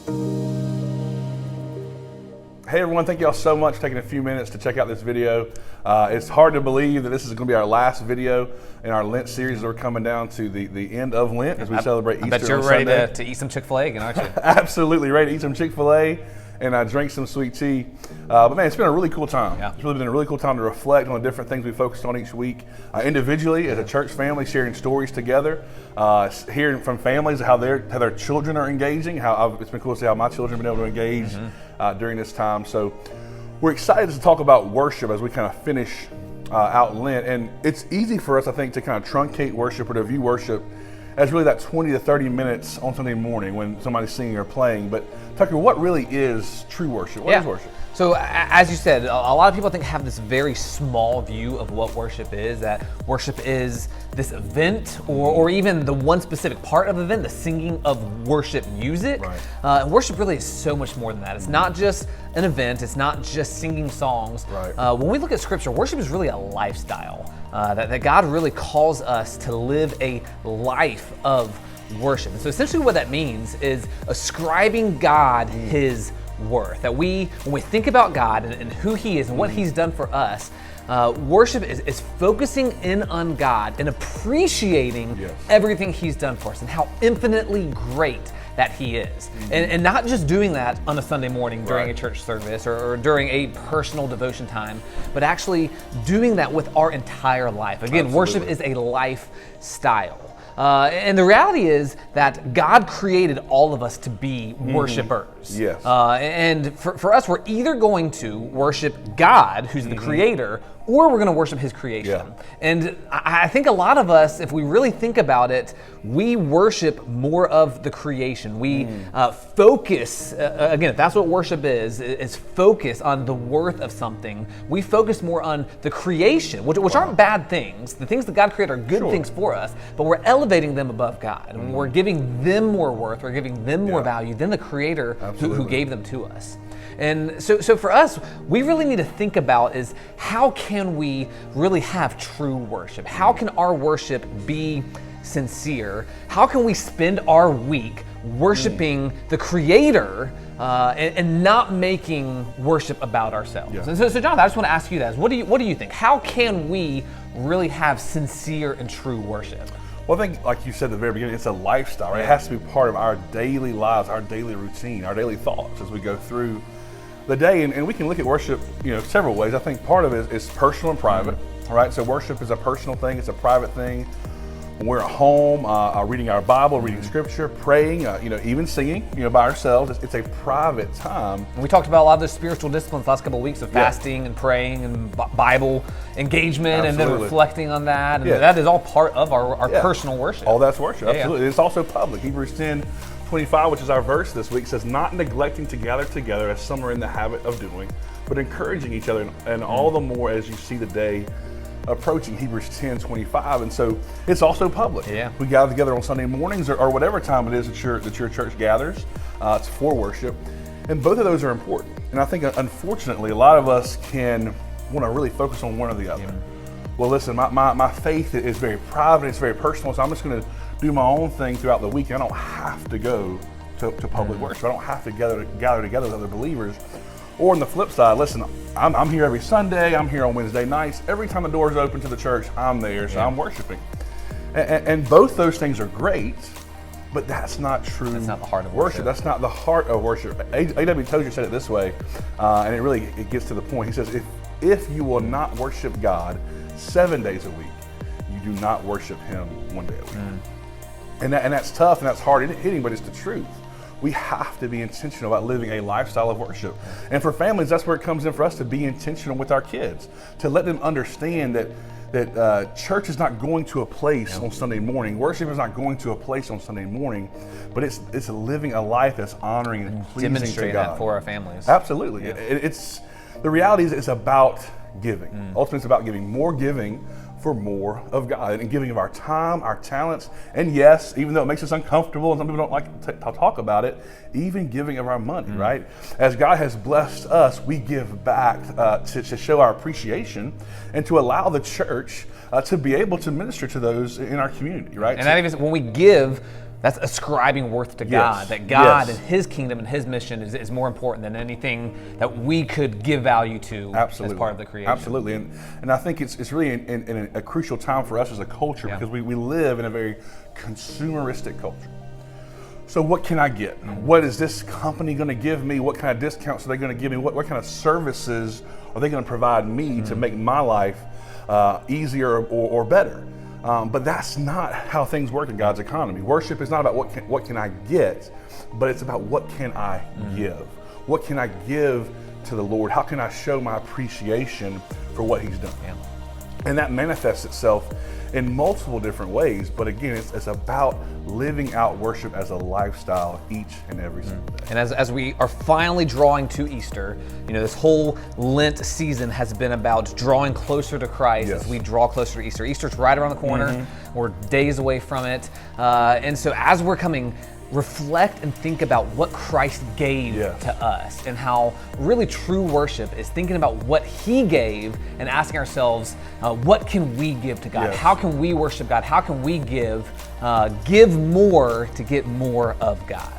Hey everyone, thank you all so much for taking a few minutes to check out this video. It's hard to believe that this is going to be our last video in our Lent series as we're coming down to the end of Lent as we celebrate Easter on Sunday. I bet you're ready to eat some Chick-fil-A again, aren't you? Absolutely ready to eat some Chick-fil-A and drink some sweet tea. But man, it's been a really cool time. Yeah. It's really been a really cool time to reflect on the different things we focused on each week. Individually, as a church family, sharing stories together, hearing from families how their children are engaging. It's been cool to see how my children have been able to engage during this time. So we're excited to talk about worship as we kind of finish out Lent. And it's easy for us, I think, to kind of truncate worship or to view worship as really that 20 to 30 minutes on Sunday morning when somebody's singing or playing. But Tucker, what really is true worship? What is worship? So as you said, a lot of people have this very small view of what worship is, that worship is this event or even the one specific part of the event, the singing of worship music. Right. Worship really is so much more than that. It's not just an event, it's not just singing songs. Right. When we look at scripture, worship is really a lifestyle, that God really calls us to live a life of worship. And so essentially what that means is ascribing God his worth. That when we think about God and who he is and what he's done for us, worship is focusing in on God and appreciating everything he's done for us and how infinitely great that he is. And not just doing that on a Sunday morning during a church service or during a personal devotion time, but actually doing that with our entire life. Again, worship is a lifestyle. And the reality is that God created all of us to be worshipers. Yes. And for us, we're either going to worship God, who's the creator, or we're going to worship his creation. Yeah. And I think a lot of us, if we really think about it, we worship more of the creation. We focus, again, if that's what worship is focus on the worth of something. We focus more on the creation, which aren't bad things. The things that God created are good things for us, but we're elevating them above God. And we're giving them more worth, we're giving them more value than the creator who gave them to us. And so for us, we really need to think about is how can we really have true worship? How can our worship be sincere? How can we spend our week worshiping the Creator and not making worship about ourselves? Yeah. And so Jonathan, I just want to ask you that. What do you think? How can we really have sincere and true worship? Well, I think, like you said at the very beginning, it's a lifestyle, right? It has to be part of our daily lives, our daily routine, our daily thoughts as we go through the day. And we can look at worship, several ways. I think part of it is personal and private, right? So worship is a personal thing, it's a private thing. When we're at home, reading our Bible, reading scripture, praying, even singing, by ourselves, it's a private time. And we talked about a lot of the spiritual disciplines the last couple of weeks of fasting and praying and Bible engagement and then reflecting on that. And that is all part of our personal worship. All that's worship, absolutely. It's also public. Hebrews 10:25, which is our verse this week, says, not neglecting to gather together as some are in the habit of doing, but encouraging each other, and all the more as you see the day approaching. Hebrews 10:25, and so it's also public. Yeah. We gather together on Sunday mornings or whatever time it is that your church gathers. It's for worship, and both of those are important. And I think unfortunately a lot of us can want to really focus on one or the other. Well, listen, my faith is very private, it's very personal, so I'm just going to do my own thing throughout the week. I don't have to go to public worship. I don't have to gather together with other believers. Or on the flip side, listen, I'm here every Sunday, I'm here on Wednesday nights. Every time the doors open to the church, I'm there, so I'm worshiping. And both those things are great, but that's not true. That's not the heart of worship. That's not the heart of worship. A.W. Tozer said it this way, and it gets to the point. He says, if you will not worship God 7 days a week, you do not worship him 1 day a week. And that's tough and that's hard hitting, but it's the truth. We have to be intentional about living a lifestyle of worship. And for families, that's where it comes in for us to be intentional with our kids, to let them understand that church is not going to a place on Sunday morning. Worship is not going to a place on Sunday morning, but it's living a life that's honoring and pleasing to God. Demonstrating that for our families. Absolutely. Yeah. The reality is it's about giving. Ultimately, it's about giving, more giving for more of God and giving of our time, our talents, and yes, even though it makes us uncomfortable and some people don't like to talk about it, even giving of our money, right? As God has blessed us, we give back to show our appreciation and to allow the church to be able to minister to those in our community, right? And that even when we give, That's ascribing worth to Yes. God, that God Yes. and His kingdom and His mission is more important than anything that we could give value to Absolutely. as part of the creation. Absolutely. And I think it's really in a crucial time for us as a culture because we live in a very consumeristic culture. So what can I get? What is this company going to give me? What kind of discounts are they going to give me? What kind of services are they going to provide me to make my life easier or better? But that's not how things work in God's economy. Worship is not about what can I get, but it's about what can I give? What can I give to the Lord? How can I show my appreciation for what He's done? Yeah. And that manifests itself in multiple different ways. But again, it's about living out worship as a lifestyle each and every single day. And as we are finally drawing to Easter, this whole Lent season has been about drawing closer to Christ Yes. as we draw closer to Easter. Easter's right around the corner. We're days away from it. And so as we're coming, reflect and think about what Christ gave Yes. to us and how really true worship is thinking about what He gave and asking ourselves, what can we give to God? Yes. How can we worship God? How can we give more to get more of God?